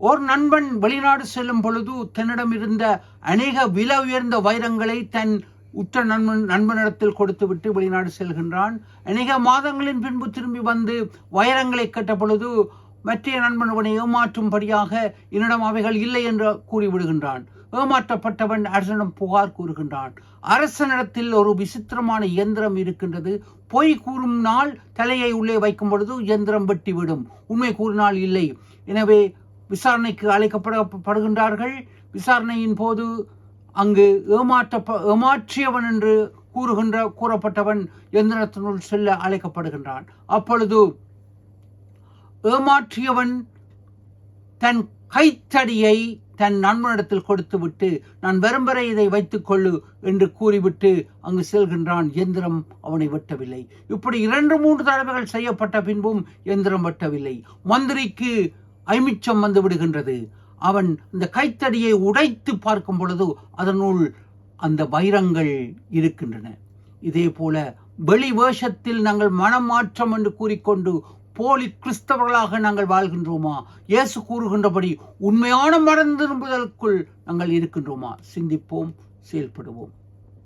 ஒரு நண்பன் வெளிநாடு செல்லும் பொழுது தன்னிடம் இருந்த அநேக விலை உயர்ந்த வைரங்களை தன் உற்ற நண்பனிடத்தில் கொடுத்துவிட்டு வெளிநாடு செல்கின்றான். அநேக மாதங்களின் பின்பு திரும்பி வந்து வைரங்களை கேட்ட பொழுது மற்ற நண்பன் அவனை ஏமாற்றும்படியாக என்னிடம் அவைகள் இல்லை என்று கூறிவிடுகின்றான். ஏமாற்றப்பட்டவன் அரசனிடம் புகார் கூறுகின்றான். அரசனிடத்தில் ஒரு விசித்திரமான இயந்திரம் இருக்கின்றது. பொய் கூறும் நாள் தலையை உள்ளே வைக்கும் பொழுது இயந்திரம் வெட்டிவிடும், உண்மை கூறினால் இல்லை. எனவே விசாரணைக்கு அழைக்கப்படுகின்றார்கள். விசாரணையின் போது அங்கு ஏமாற்றியவன் என்று கூறப்பட்டவன் எந்திரத்தினுள் செல்ல அழைக்கப்படுகின்றான். அப்பொழுது ஏமாற்றியவன் தன் கைத்தடியை தன் நண்பனிடத்தில் கொடுத்துவிட்டு, நான் வரும் வரை இதை வைத்துக் கொள்ளு என்று கூறிவிட்டு அங்கு செல்கின்றான். எந்திரம் அவனை வெட்டவில்லை. இப்படி 2-3 தடவைகள் செய்யப்பட்ட பின்பும் எந்திரம் வெட்டவில்லை. மந்திரிக்கு ஐமிச்சம் வந்து விடுகின்றது. அவன் இந்த கைத்தடியை உடைத்து பார்க்கும் பொழுது அதனுள் அந்த வைரங்கள் இருக்கின்றன. இதே போல வெளி வேஷத்தில் நாங்கள் மனமாற்றம் என்று கூறிக்கொண்டு போலி கிறிஸ்தவர்களாக நாங்கள் வாழ்கின்றோமா? இயேசு கூறுகின்றபடி உண்மையான மனம் திரும்புதலுக்குள் நாங்கள் இருக்கின்றோமா? சிந்திப்போம், செயல்படுவோம்.